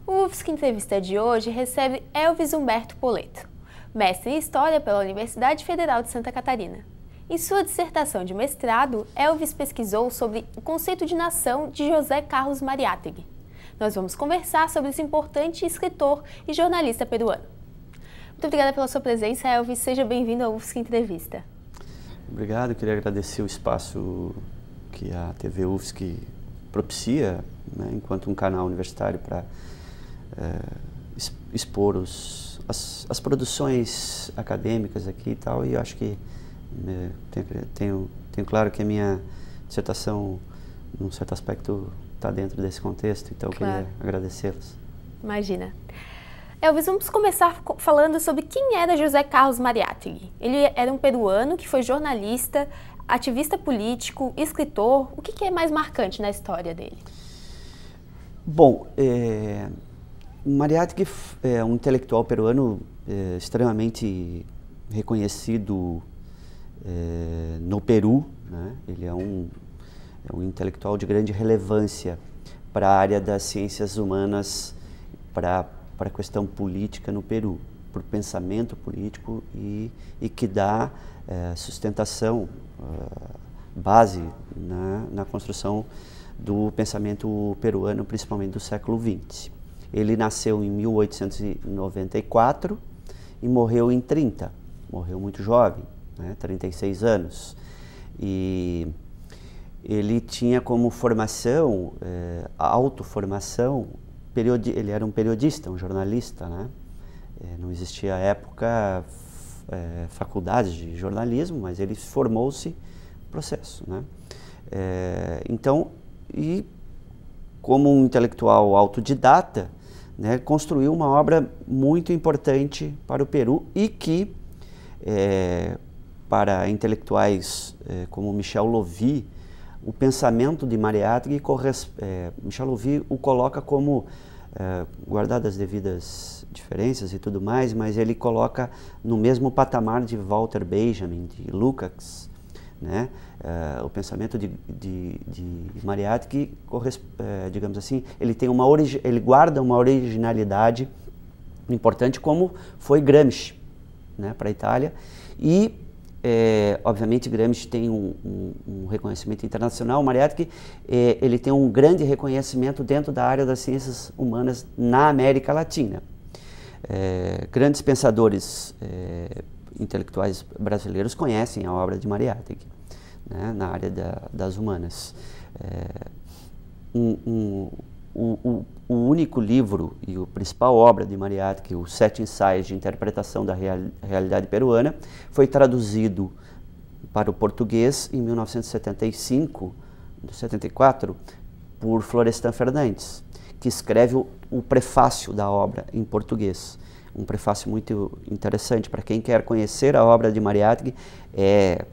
O UFSC Entrevista de hoje recebe Elvis Humberto Poleto, mestre em História pela Universidade Federal de Santa Catarina. Em sua dissertação de mestrado, Elvis pesquisou sobre o conceito de nação de José Carlos Mariátegui. Nós vamos conversar sobre esse importante escritor e jornalista peruano. Muito obrigada pela sua presença, Elvis. Seja bem-vindo ao UFSC Entrevista. Obrigado, eu queria agradecer o espaço que a TV UFSC propicia, né, enquanto um canal universitário para expor as produções acadêmicas aqui e tal, e eu acho que tenho claro que a minha dissertação, num certo aspecto, está dentro desse contexto, então eu queria agradecê-los. Imagina. Elvis, vamos começar falando sobre quem era José Carlos Mariátegui. Ele era um peruano que foi jornalista, ativista político, escritor. O que é mais marcante na história dele? Bom, Mariátegui é um intelectual peruano extremamente reconhecido no Peru, né? Ele é um intelectual de grande relevância para a área das ciências humanas, para a questão política no Peru, para o pensamento político e que dá sustentação, base na construção do pensamento peruano, principalmente do século XX. Ele nasceu em 1894 e morreu em 30, morreu muito jovem, né, 36 anos. E ele tinha como formação, autoformação, ele era um periodista, um jornalista, né? Não existia à época faculdades de jornalismo, mas ele formou-se no processo, né? Então, e como um intelectual autodidata, né, construiu uma obra muito importante para o Peru e que, para intelectuais como Michel Louvi, o pensamento de Mariátegui, Michel Louvi o coloca como, guardadas as devidas diferenças e tudo mais, mas ele coloca no mesmo patamar de Walter Benjamin, de Lukács, né? O pensamento de Mariátegui, digamos assim, ele guarda uma originalidade importante, como foi Gramsci, né, para a Itália, e obviamente Gramsci tem um reconhecimento internacional. Mariátegui ele tem um grande reconhecimento dentro da área das ciências humanas na América Latina. Grandes pensadores intelectuais brasileiros conhecem a obra de Mariátegui, né, na área das humanas. O único livro e a principal obra de Mariátegui, os 7 ensaios de interpretação da realidade peruana, foi traduzido para o português em 1974 por Florestan Fernandes, que escreve o prefácio da obra em português. Um prefácio muito interessante para quem quer conhecer a obra de Mariátegui. É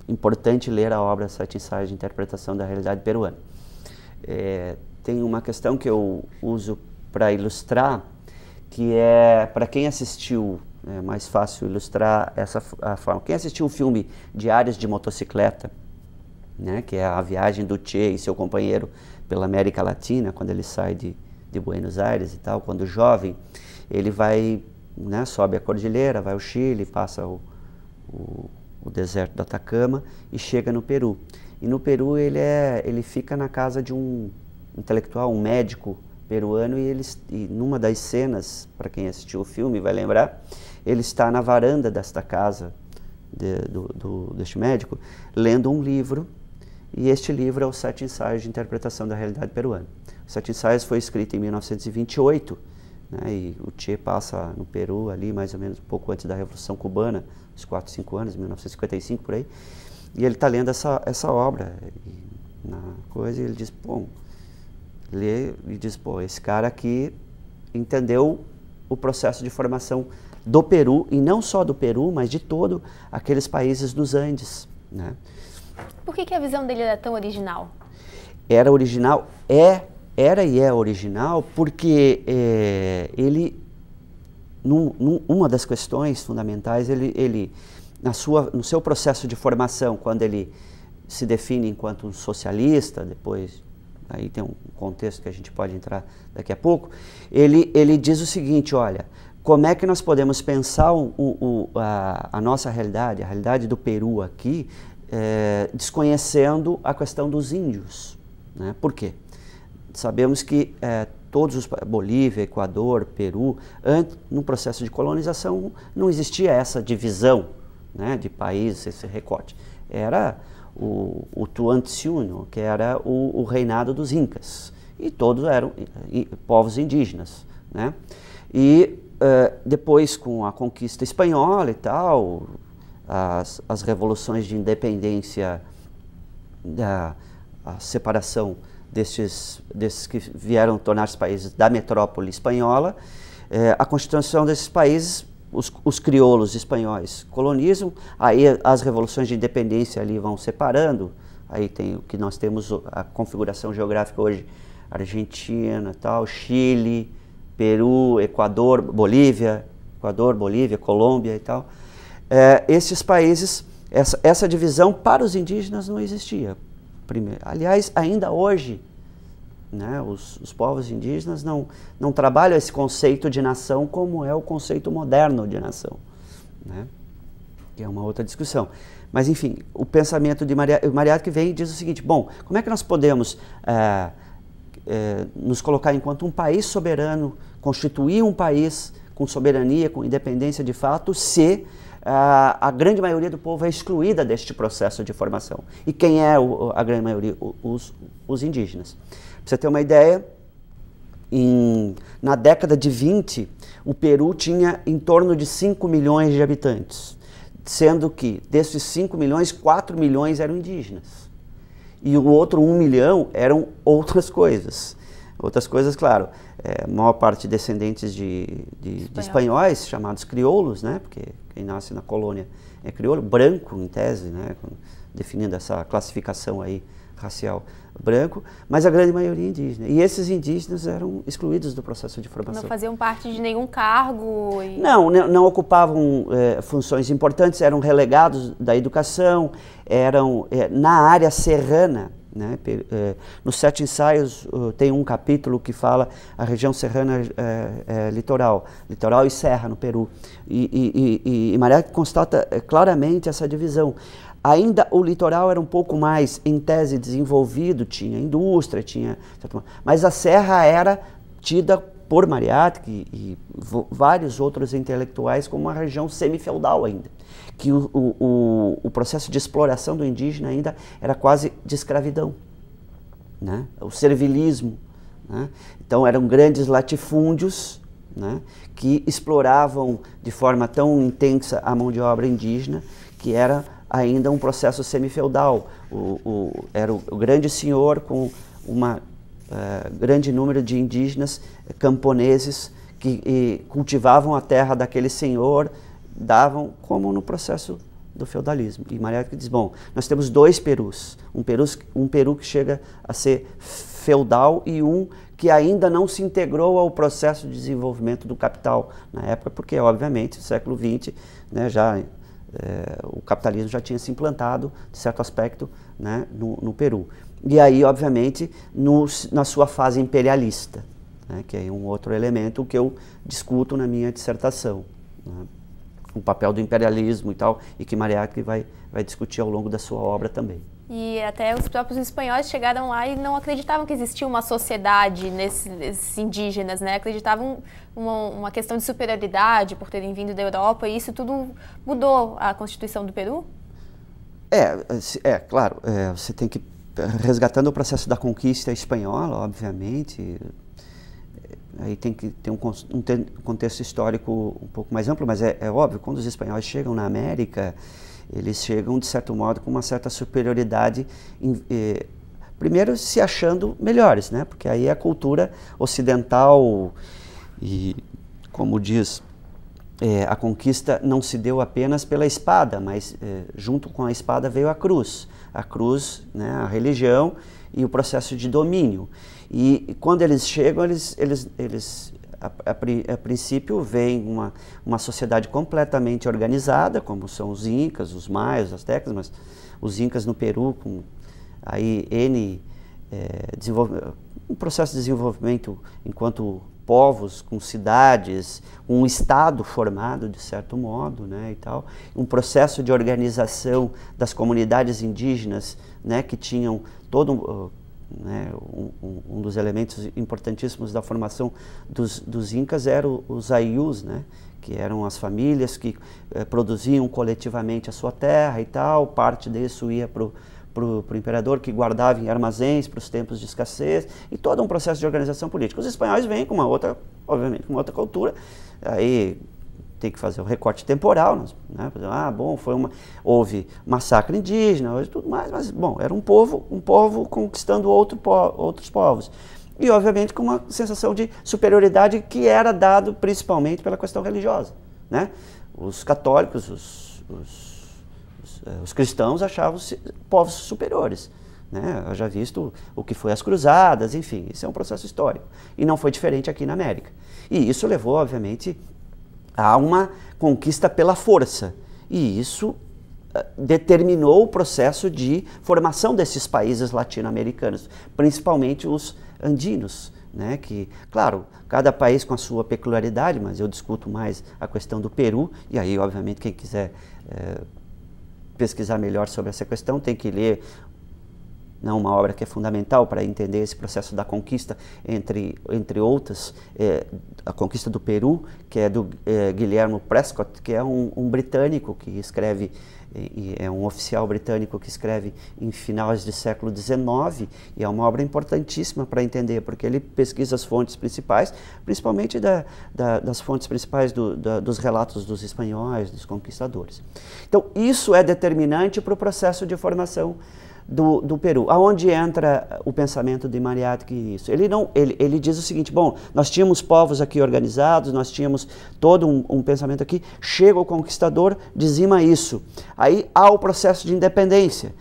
importante ler a obra 7 ensaios de interpretação da realidade peruana. Tem uma questão que eu uso para ilustrar, que é, para quem assistiu, é mais fácil ilustrar a forma. Quem assistiu o filme Diários de Motocicleta, né, que é a viagem do Che e seu companheiro pela América Latina, quando ele sai de Buenos Aires e tal, quando jovem, ele vai, né, sobe a cordilheira, vai ao Chile, passa o deserto do Atacama e chega no Peru. E no Peru ele fica na casa de um intelectual, um médico peruano, e numa das cenas, para quem assistiu o filme vai lembrar, ele está na varanda desta casa deste médico, lendo um livro, e este livro é os 7 ensaios de interpretação da realidade peruana. Os 7 ensaios foi escrito em 1928, né, e o Che passa no Peru ali mais ou menos um pouco antes da Revolução Cubana, uns 4, 5 anos, 1955 por aí, e ele está lendo essa obra, e ele diz, pô, lê e diz, pô, esse cara aqui entendeu o processo de formação do Peru, e não só do Peru, mas de todos aqueles países dos Andes, né? Por que a visão dele era tão original? Era original, era e é original porque ele, uma das questões fundamentais, ele no seu processo de formação, quando ele se define enquanto um socialista, depois aí tem um contexto que a gente pode entrar daqui a pouco, ele diz o seguinte, olha, como é que nós podemos pensar a nossa realidade, a realidade do Peru aqui, desconhecendo a questão dos índios, né? Por quê? Sabemos que todos os Bolívia, Equador, Peru, no processo de colonização não existia essa divisão, né, de países, esse recorte. Era o Tuantsiuno, que era o reinado dos Incas, e todos eram povos indígenas, né? E depois, com a conquista espanhola e tal, as revoluções de independência, a separação desses que vieram tornar-se países da metrópole espanhola, a constituição desses países, os crioulos espanhóis colonizam, aí as revoluções de independência ali vão separando, aí tem o que nós temos, a configuração geográfica hoje, Argentina, tal, Chile, Peru, Equador, Bolívia, Colômbia e tal. Esses países, essa divisão para os indígenas não existia. Aliás, ainda hoje, né, os povos indígenas não trabalham esse conceito de nação como é o conceito moderno de nação, né, que é uma outra discussão. Mas, enfim, o pensamento de Mariátegui vem e diz o seguinte, bom, como é que nós podemos nos colocar enquanto um país soberano, constituir um país com soberania, com independência de fato, se a grande maioria do povo é excluída deste processo de formação. E quem é a grande maioria? Os indígenas. Para você ter uma ideia, na década de 20, o Peru tinha em torno de 5 milhões de habitantes, sendo que desses 5 milhões, 4 milhões eram indígenas. E o outro 1 milhão eram outras coisas. Outras coisas, claro, a maior parte descendentes de espanhóis, chamados crioulos, né? Porque quem nasce na colônia é crioulo, branco em tese, né? Definindo essa classificação aí racial, branco, mas a grande maioria indígena. E esses indígenas eram excluídos do processo de formação. Não faziam parte de nenhum cargo? Não ocupavam funções importantes, eram relegados da educação, eram na área serrana, né? Nos 7 ensaios tem um capítulo que fala a região serrana litoral e serra no Peru. E Mariátegui constata claramente essa divisão. Ainda o litoral era um pouco mais, em tese, desenvolvido, tinha indústria, mas a serra era tida por Mariátegui e vários outros intelectuais como uma região semi-feudal ainda, que o processo de exploração do indígena ainda era quase de escravidão, né? O servilismo, né? Então eram grandes latifúndios, né, que exploravam de forma tão intensa a mão de obra indígena, que era ainda um processo semi-feudal. Era o grande senhor com grande número de indígenas camponeses que cultivavam a terra daquele senhor, davam como no processo do feudalismo. E Mariátegui diz, bom, nós temos 2 Perus, um Peru que chega a ser feudal e um que ainda não se integrou ao processo de desenvolvimento do capital na época, porque obviamente no século XX, né, o capitalismo já tinha se implantado, de certo aspecto, né, no Peru. E aí, obviamente, na sua fase imperialista, né, que é um outro elemento que eu discuto na minha dissertação, né, o papel do imperialismo e tal, e que Mariátegui vai discutir ao longo da sua obra também. E até os próprios espanhóis chegaram lá e não acreditavam que existia uma sociedade nesses indígenas, né? Acreditavam uma questão de superioridade por terem vindo da Europa, e isso tudo mudou a Constituição do Peru? Claro, você tem que, resgatando o processo da conquista espanhola, obviamente, aí tem que ter um contexto histórico um pouco mais amplo, mas é óbvio, quando os espanhóis chegam na América, eles chegam, de certo modo, com uma certa superioridade, primeiro se achando melhores, né? Porque aí a cultura ocidental, e como diz, a conquista não se deu apenas pela espada, mas junto com a espada veio a cruz. A cruz, né, a religião e o processo de domínio. E quando eles chegam, a princípio veem uma sociedade completamente organizada, como são os incas, os maias, os aztecas, mas os incas no Peru com aí N um processo de desenvolvimento enquanto povos, com cidades, um Estado formado de certo modo, né, e tal, um processo de organização das comunidades indígenas, né, que tinham todo né, um dos elementos importantíssimos da formação dos Incas eram os aius, né, que eram as famílias que produziam coletivamente a sua terra e tal, parte disso ia para o imperador, que guardava em armazéns para os tempos de escassez, e todo um processo de organização política. Os espanhóis vêm com uma outra, obviamente, com uma outra cultura, aí tem que fazer o recorte temporal, né? Bom, houve massacre indígena, houve tudo mais, mas, bom, era um povo conquistando outros povos. E, obviamente, com uma sensação de superioridade que era dado principalmente pela questão religiosa, né? Os católicos, os cristãos achavam-se povos superiores, né? Eu já visto o que foi as cruzadas, enfim, isso é um processo histórico. E não foi diferente aqui na América. E isso levou, obviamente, a uma conquista pela força. E isso determinou o processo de formação desses países latino-americanos, principalmente os andinos, né? Que, claro, cada país com a sua peculiaridade, mas eu discuto mais a questão do Peru, e aí, obviamente, quem quiser pesquisar melhor sobre essa questão tem que ler uma obra que é fundamental para entender esse processo da conquista, entre outras, a conquista do Peru, que é do Guillermo Prescott, que é um britânico que escreve, é um oficial britânico que escreve em finais do século XIX, e é uma obra importantíssima para entender, porque ele pesquisa as fontes principais, principalmente das fontes principais dos relatos dos espanhóis, dos conquistadores. Então, isso é determinante para o processo de formação do Peru. Aonde entra o pensamento de Mariátegui nisso? Ele diz o seguinte: bom, nós tínhamos povos aqui organizados, nós tínhamos todo um pensamento aqui, chega o conquistador, dizima isso. Aí há o processo de independência.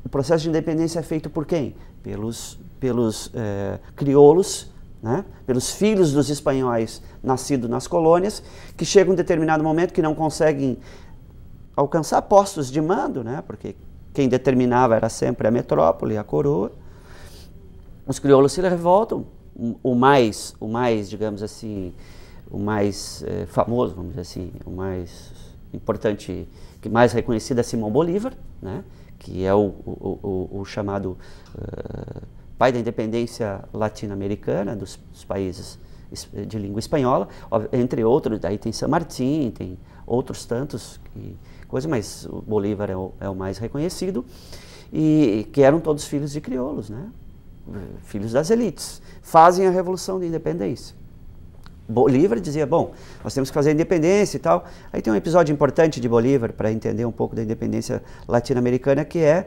O processo de independência é feito por quem? Pelos crioulos, né? Pelos filhos dos espanhóis nascidos nas colônias, que chegam em determinado momento que não conseguem alcançar postos de mando, né? Porque quem determinava era sempre a metrópole, a coroa. Os crioulos se revoltam. O mais, digamos assim, o mais famoso, vamos dizer assim, o mais importante, que mais reconhecido é Simão Bolívar, né? Que é o chamado pai da independência latino-americana dos países de língua espanhola, entre outros. Daí tem San Martín, tem outros tantos mas o Bolívar é o mais reconhecido, e que eram todos filhos de crioulos, né? Filhos das elites, fazem a Revolução de Independência. Bolívar dizia, bom, nós temos que fazer a independência e tal. Aí tem um episódio importante de Bolívar para entender um pouco da independência latino-americana, que é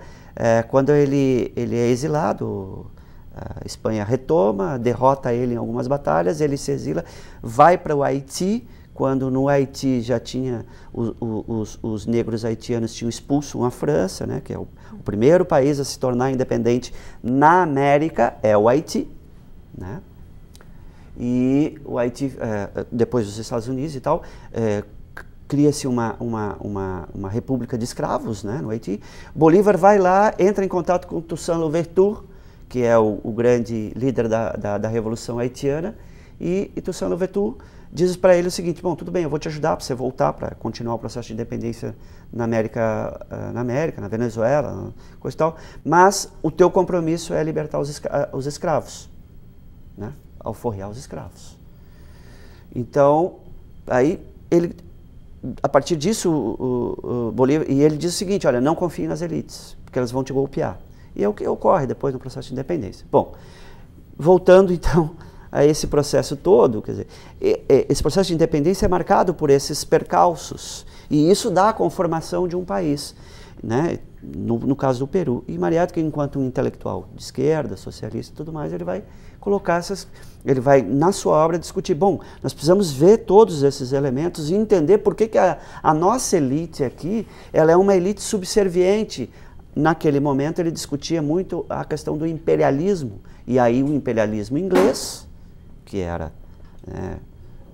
quando ele é exilado. A Espanha retoma, derrota ele em algumas batalhas, ele se exila, vai para o Haiti. Quando no Haiti já tinha, os negros haitianos tinham expulso a França, né, que é o primeiro país a se tornar independente na América, é o Haiti, né? E o Haiti, depois dos Estados Unidos e tal, cria-se uma república de escravos, né, no Haiti. Bolívar vai lá, entra em contato com Toussaint Louverture, que é o grande líder da Revolução Haitiana, e Toussaint Louverture diz para ele o seguinte: bom, tudo bem, eu vou te ajudar para você voltar, para continuar o processo de independência na América, na Venezuela, coisa e tal, mas o teu compromisso é libertar os escravos, né? Alforriar os escravos. Então, aí a partir disso, o Bolívar, e ele diz o seguinte: olha, não confie nas elites, porque elas vão te golpear. E é o que ocorre depois no processo de independência. Bom, voltando então a esse processo todo, quer dizer, esse processo de independência é marcado por esses percalços, e isso dá a conformação de um país, né? No caso do Peru. E Mariátegui, enquanto um intelectual de esquerda, socialista e tudo mais, ele vai colocar ele vai, na sua obra, discutir, bom, nós precisamos ver todos esses elementos e entender por que a nossa elite aqui, ela é uma elite subserviente. Naquele momento ele discutia muito a questão do imperialismo, e aí o imperialismo inglês, que era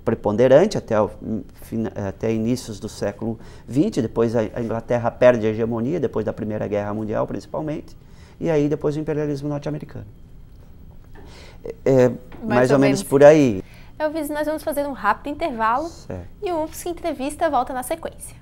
preponderante até inícios do século XX, depois a Inglaterra perde a hegemonia, depois da Primeira Guerra Mundial principalmente, e aí depois o imperialismo norte-americano. É mais ou menos por aí. Elvis, nós vamos fazer um rápido intervalo Certo. e o UFSC Entrevista volta na sequência.